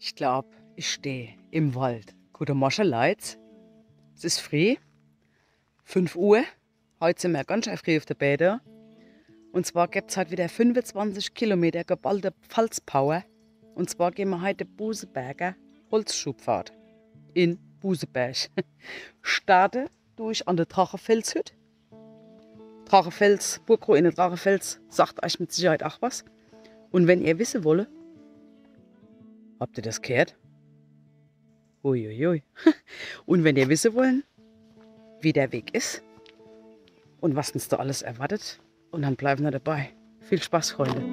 Ich glaube, ich stehe im Wald. Guten Morgen, Leute. Es ist früh, 5 Uhr. Heute sind wir ganz schön früh auf der Bäder. Und zwar gibt es heute wieder 25 Kilometer geballte Pfalzpower. Und zwar gehen wir heute Buseberger Holzschubfahrt in Buseberg. Starten durch an der Drachenfelshütte. Drachenfels, Burgruine Drachenfels sagt euch mit Sicherheit auch was. Und wenn ihr wissen wollt, habt ihr das gehört? Uiuiui. Und wenn ihr wissen wollt, wie der Weg ist und was uns da alles erwartet, und dann bleiben wir dabei. Viel Spaß, Freunde.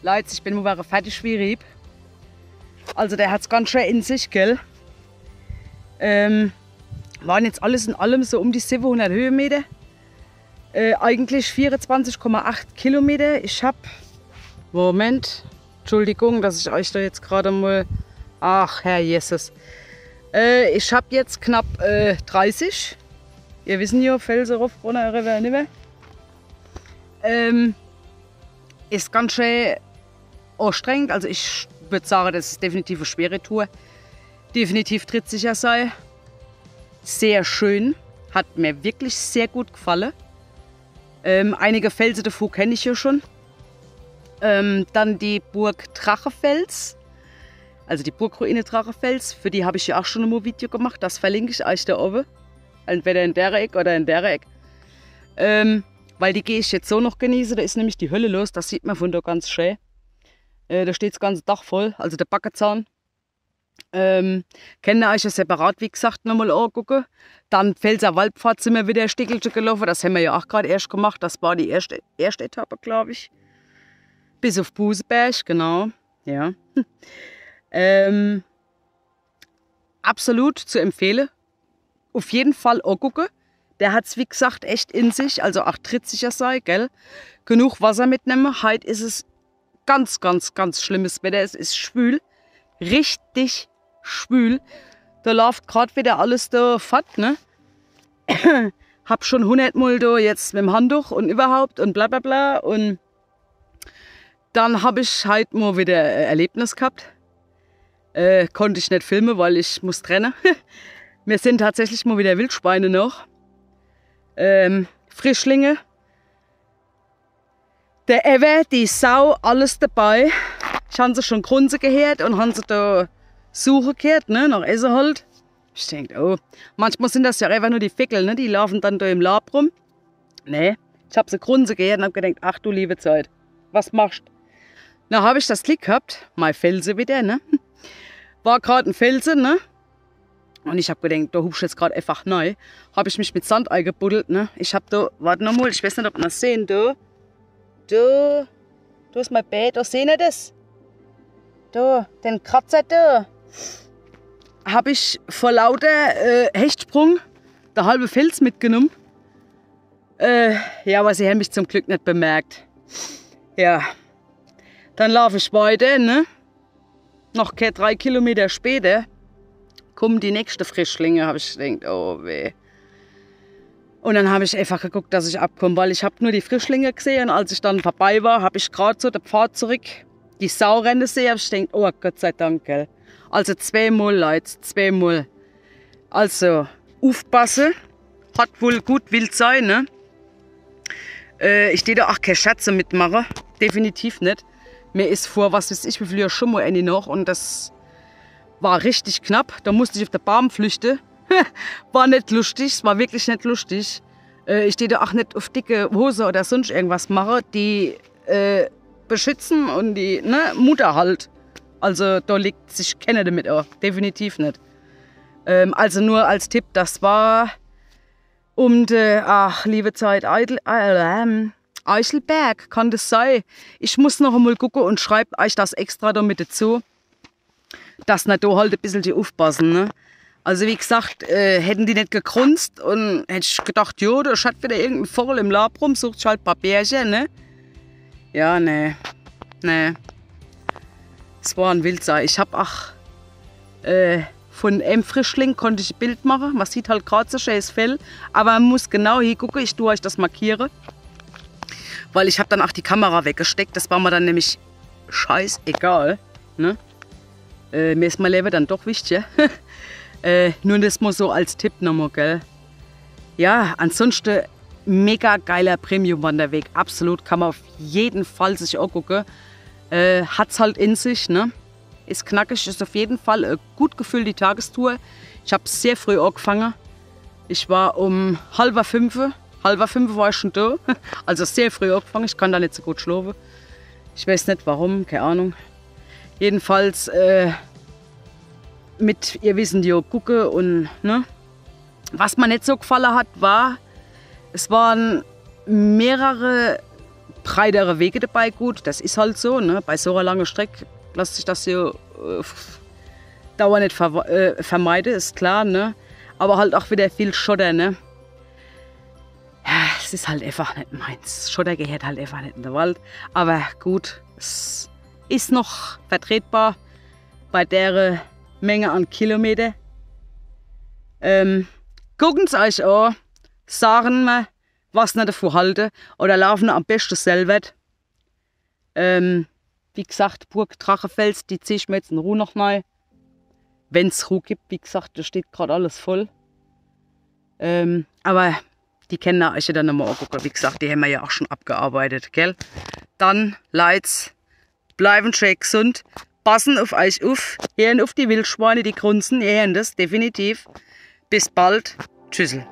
Leute, ich bin mal fertig wie Rieb. Also der hat es ganz schön in sich, gell? Waren jetzt alles in allem so um die 700 Höhenmeter. Eigentlich 24,8 Kilometer. Ich habe, Moment, Entschuldigung, dass ich euch da jetzt gerade mal, ach Herr Jesus. Ich habe jetzt knapp 30. Ihr wisst ja, Felsen rauf, runter, rüber, rüber. Ist ganz schön anstrengend. Also ich würde sagen, das ist definitiv eine schwere Tour. Definitiv trittsicher sein. Sehr schön. Hat mir wirklich sehr gut gefallen. Einige Felsen davor kenne ich ja schon. Dann die Burg Drachefels. Also die Burgruine Drachefels. Für die habe ich ja auch schon ein Video gemacht. Das verlinke ich euch da oben. Entweder in der Ecke oder in der Ecke. Weil die gehe ich jetzt so noch genießen. Da ist nämlich die Hölle los. Das sieht man von da ganz schön. Da steht das ganze Dach voll. Also der Backerzahn. Können wir euch ja separat, wie gesagt, nochmal angucken. Dann Pfälzer Waldpfad sind wir wieder ein Stückchen gelaufen. Das haben wir ja auch gerade erst gemacht. Das war die erste Etappe, glaube ich. Bis auf Buseberg, genau. Ja. Absolut zu empfehlen. Auf jeden Fall angucken. Der hat es, wie gesagt, echt in sich. Also auch trittsicher sei, gell? Genug Wasser mitnehmen. Heute ist es ganz, ganz, ganz schlimmes Wetter. Es ist schwül. Richtig schwül. Da läuft gerade wieder alles da fort, ne? Hab schon 100 Mal da jetzt mit dem Handtuch und überhaupt und bla bla bla. Und dann habe ich halt mal wieder ein Erlebnis gehabt. Konnte ich nicht filmen, weil ich muss trennen. Wir sind tatsächlich mal wieder Wildschweine noch. Frischlinge. Der Ewe, die Sau, alles dabei. Ich habe sie schon grunzen gehört und habe sie da suchen gehört, ne, nach Essen halt. Ich denke, oh, manchmal sind das ja einfach nur die Fickel, ne, die laufen dann da im Lab rum. Nee, ich habe sie grunzen gehört und habe gedacht, ach du liebe Zeit, was machst du? Dann habe ich das Glück gehabt, mein Felsen wieder, ne. War gerade ein Felsen, ne. Und ich habe gedacht, da hupst jetzt gerade einfach neu. Habe ich mich mit Sand eingebuddelt, ne. Ich habe da, warte nochmal, ich weiß nicht, ob man das sehen, da ist mein Bett, da seht ihr das? Da, den Kratzer da. Habe ich vor lauter Hechtsprung der halbe Fels mitgenommen. Ja, aber sie haben mich zum Glück nicht bemerkt. Ja, dann laufe ich weiter, ne? Noch 3 Kilometer später kommen die nächsten Frischlinge, habe ich gedacht, oh weh. Und dann habe ich einfach geguckt, dass ich abkomme, weil ich habe nur die Frischlinge gesehen. Und als ich dann vorbei war, habe ich gerade so den Pfad zurück die Sau rennen gesehen. Habe ich gedacht, oh Gott sei Dank, gell. Also 2-mal, Leute, 2-mal. Also, aufpassen. Hat wohl gut wild sein, ne? Ich stehe da auch keine Schätze mitmachen. Definitiv nicht. Mir ist vor, was weiß ich, wie viel Jahr schon mal eine noch. Und das war richtig knapp. Da musste ich auf den Baum flüchten. War nicht lustig, es war wirklich nicht lustig. Ich stehe da auch nicht auf dicke Hose oder sonst irgendwas machen, die beschützen und die, ne, Mutter halt. Also da liegt sich keiner damit auch, definitiv nicht. Also nur als Tipp, das war um die, ach liebe Zeit, Eichelberg, kann das sein. Ich muss noch einmal gucken und schreibe euch das extra damit dazu, dass nicht da halt ein bisschen die aufpassen, ne. Also wie gesagt, hätten die nicht gegrunzt und hätte ich gedacht, jo, da schaut wieder irgendein Vogel im Lab rum, sucht halt ein paar Bärchen, ne? Ja, ne. Es war ein Wildsei. Ich habe auch von einem Frischling konnte ich ein Bild machen. Man sieht halt gerade so schönes Fell, aber man muss genau hingucken, ich tue euch das markieren. Weil ich habe dann auch die Kamera weggesteckt, das war mir dann nämlich scheißegal, ne? Mir ist mein Leben dann doch wichtig, ja? Nur das mal so als Tipp nochmal, gell? Ja, ansonsten mega geiler Premium-Wanderweg. Absolut, kann man auf jeden Fall sich angucken. Hat's halt in sich, ne? Ist knackig, ist auf jeden Fall eine gut gefüllte Tagestour. Ich habe sehr früh angefangen. Ich war um 4:30. 4:30 war ich schon da. Also sehr früh angefangen. Ich kann da nicht so gut schlafen. Ich weiß nicht warum, keine Ahnung. Jedenfalls mit, ihr wisst ja, gucken und, ne. Was mir nicht so gefallen hat, war, es waren mehrere breitere Wege dabei. Gut, das ist halt so, ne. Bei so einer langen Strecke lässt sich das ja Dauer nicht vermeiden, ist klar, ne. Aber halt auch wieder viel Schotter, ne. Ja, es ist halt einfach nicht meins. Schotter gehört halt einfach nicht in den Wald. Aber gut, es ist noch vertretbar bei der Menge an Kilometern. Gucken Sie euch an, sagen wir, was nicht davon halten oder laufen am besten selber. Wie gesagt, Burg Drachenfels, die ziehe ich mir jetzt in Ruhe noch mal. Wenn es Ruhe gibt, wie gesagt, da steht gerade alles voll. Aber die kennen euch ja dann nochmal angucken. Wie gesagt, die haben wir ja auch schon abgearbeitet, gell? Dann, Leute, bleiben schön gesund. Passen auf euch auf, hören auf die Wildschweine, die grunzen, ihr hört das definitiv. Bis bald, tschüssel.